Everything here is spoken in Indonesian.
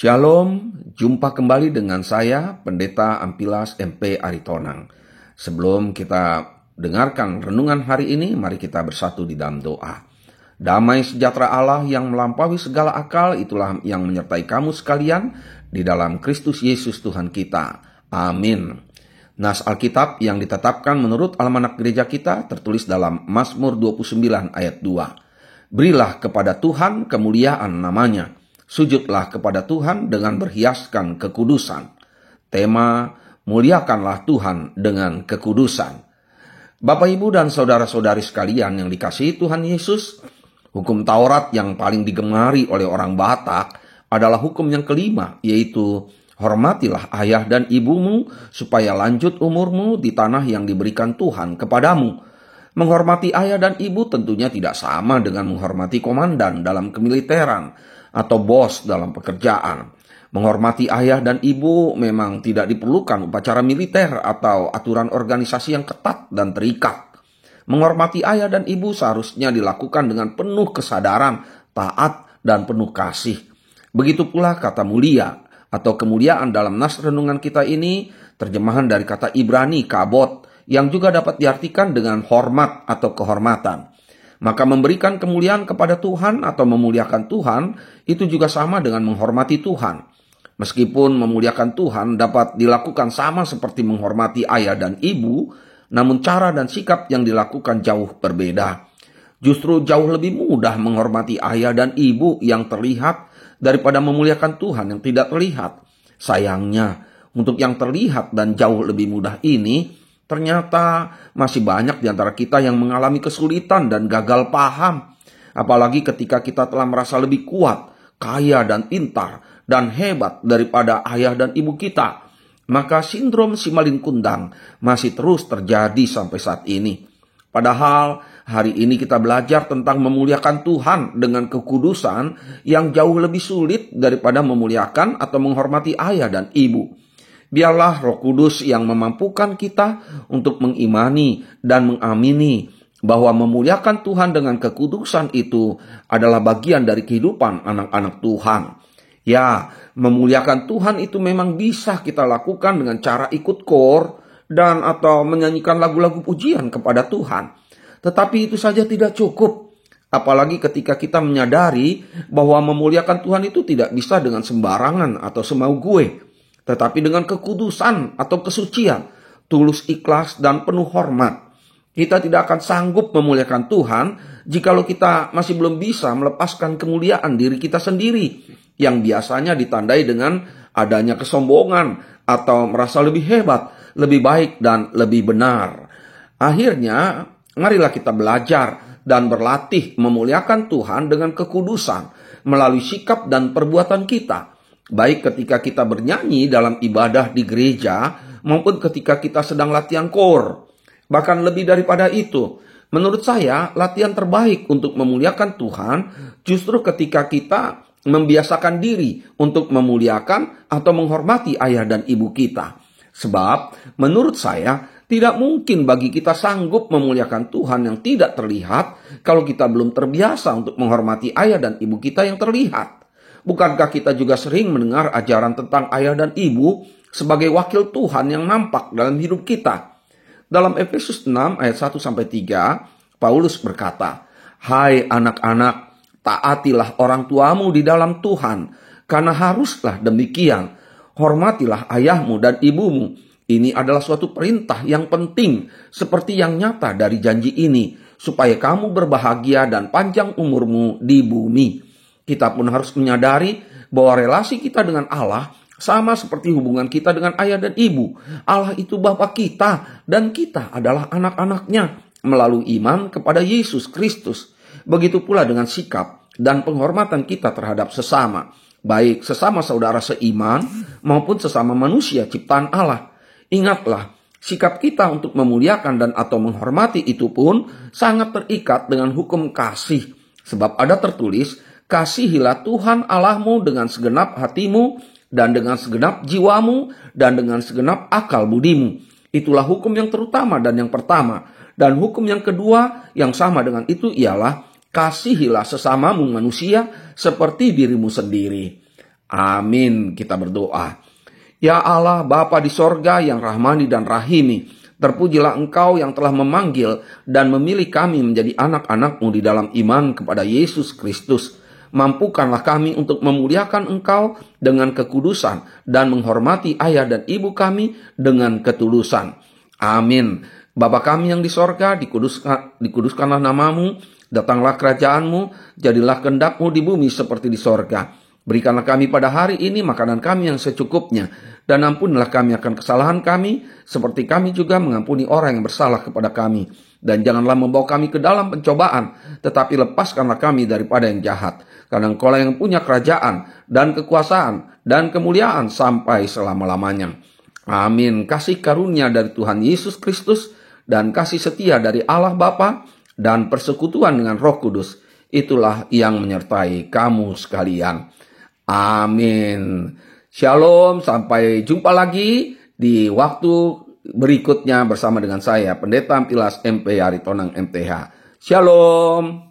Shalom, jumpa kembali dengan saya, Pendeta Ampilas MP Aritonang. Sebelum kita dengarkan renungan hari ini, mari kita bersatu di dalam doa. Damai sejahtera Allah yang melampaui segala akal, itulah yang menyertai kamu sekalian di dalam Kristus Yesus Tuhan kita. Amin. Nas Alkitab yang ditetapkan menurut almanak gereja kita tertulis dalam Mazmur 29 ayat 2. Berilah kepada Tuhan kemuliaan namanya. Sujudlah kepada Tuhan dengan berhiaskan kekudusan. Tema, muliakanlah Tuhan dengan kekudusan. Bapak, Ibu, dan saudara-saudari sekalian yang dikasihi Tuhan Yesus, hukum Taurat yang paling digemari oleh orang Batak adalah hukum yang kelima, yaitu hormatilah ayah dan ibumu supaya lanjut umurmu di tanah yang diberikan Tuhan kepadamu. Menghormati ayah dan ibu tentunya tidak sama dengan menghormati komandan dalam kemiliteran atau bos dalam pekerjaan. Menghormati ayah dan ibu memang tidak diperlukan upacara militer atau aturan organisasi yang ketat dan terikat. Menghormati ayah dan ibu seharusnya dilakukan dengan penuh kesadaran, taat, dan penuh kasih. Begitu pula kata mulia atau kemuliaan dalam nas renungan kita ini, terjemahan dari kata Ibrani kabot, yang juga dapat diartikan dengan hormat atau kehormatan. Maka memberikan kemuliaan kepada Tuhan atau memuliakan Tuhan itu juga sama dengan menghormati Tuhan. Meskipun memuliakan Tuhan dapat dilakukan sama seperti menghormati ayah dan ibu, namun cara dan sikap yang dilakukan jauh berbeda. Justru jauh lebih mudah menghormati ayah dan ibu yang terlihat daripada memuliakan Tuhan yang tidak terlihat. Sayangnya, untuk yang terlihat dan jauh lebih mudah ini, ternyata masih banyak di antara kita yang mengalami kesulitan dan gagal paham. Apalagi ketika kita telah merasa lebih kuat, kaya dan pintar, dan hebat daripada ayah dan ibu kita. Maka sindrom simalin kundang masih terus terjadi sampai saat ini. Padahal hari ini kita belajar tentang memuliakan Tuhan dengan kekudusan yang jauh lebih sulit daripada memuliakan atau menghormati ayah dan ibu. Biarlah Roh Kudus yang memampukan kita untuk mengimani dan mengamini bahwa memuliakan Tuhan dengan kekudusan itu adalah bagian dari kehidupan anak-anak Tuhan. Ya, memuliakan Tuhan itu memang bisa kita lakukan dengan cara ikut kor dan atau menyanyikan lagu-lagu pujian kepada Tuhan. Tetapi itu saja tidak cukup. Apalagi ketika kita menyadari bahwa memuliakan Tuhan itu tidak bisa dengan sembarangan atau semau gue, tetapi dengan kekudusan atau kesucian, tulus ikhlas dan penuh hormat. Kita tidak akan sanggup memuliakan Tuhan jikalau kita masih belum bisa melepaskan kemuliaan diri kita sendiri, yang biasanya ditandai dengan adanya kesombongan atau merasa lebih hebat, lebih baik dan lebih benar. Akhirnya, marilah kita belajar dan berlatih memuliakan Tuhan dengan kekudusan melalui sikap dan perbuatan kita. Baik ketika kita bernyanyi dalam ibadah di gereja maupun ketika kita sedang latihan kor. Bahkan lebih daripada itu, menurut saya latihan terbaik untuk memuliakan Tuhan justru ketika kita membiasakan diri untuk memuliakan atau menghormati ayah dan ibu kita. Sebab menurut saya tidak mungkin bagi kita sanggup memuliakan Tuhan yang tidak terlihat kalau kita belum terbiasa untuk menghormati ayah dan ibu kita yang terlihat. Bukankah kita juga sering mendengar ajaran tentang ayah dan ibu sebagai wakil Tuhan yang nampak dalam hidup kita? Dalam Efesus 6 ayat 1-3, Paulus berkata, "Hai anak-anak, taatilah orang tuamu di dalam Tuhan, karena haruslah demikian. Hormatilah ayahmu dan ibumu. Ini adalah suatu perintah yang penting, seperti yang nyata dari janji ini, supaya kamu berbahagia dan panjang umurmu di bumi." Kita pun harus menyadari bahwa relasi kita dengan Allah sama seperti hubungan kita dengan ayah dan ibu. Allah itu Bapa kita dan kita adalah anak-anaknya melalui iman kepada Yesus Kristus. Begitu pula dengan sikap dan penghormatan kita terhadap sesama, baik sesama saudara seiman maupun sesama manusia ciptaan Allah. Ingatlah, sikap kita untuk memuliakan dan atau menghormati itu pun sangat terikat dengan hukum kasih. Sebab ada tertulis, "Kasihilah Tuhan Allahmu dengan segenap hatimu dan dengan segenap jiwamu dan dengan segenap akal budimu." Itulah hukum yang terutama dan yang pertama. Dan hukum yang kedua yang sama dengan itu ialah kasihilah sesamamu manusia seperti dirimu sendiri. Amin. Kita berdoa. Ya Allah, Bapa di sorga yang rahmani dan rahimi, terpujilah Engkau yang telah memanggil dan memilih kami menjadi anak-anak-Mu di dalam iman kepada Yesus Kristus. Mampukanlah kami untuk memuliakan Engkau dengan kekudusan dan menghormati ayah dan ibu kami dengan ketulusan. Amin. Bapa kami yang di sorga, dikuduskanlah namamu, datanglah kerajaanmu, jadilah kehendak-Mu di bumi seperti di sorga. Berikanlah kami pada hari ini makanan kami yang secukupnya, dan ampunilah kami akan kesalahan kami, seperti kami juga mengampuni orang yang bersalah kepada kami. Dan janganlah membawa kami ke dalam pencobaan, tetapi lepaskanlah kami daripada yang jahat. Karena Engkau lah yang punya kerajaan, dan kekuasaan, dan kemuliaan sampai selama-lamanya. Amin. Kasih karunia dari Tuhan Yesus Kristus, dan kasih setia dari Allah Bapa, dan persekutuan dengan Roh Kudus, itulah yang menyertai kamu sekalian. Amin. Shalom, sampai jumpa lagi di waktu berikutnya bersama dengan saya, Pendeta Ampilas MP Aritonang MTH. Shalom.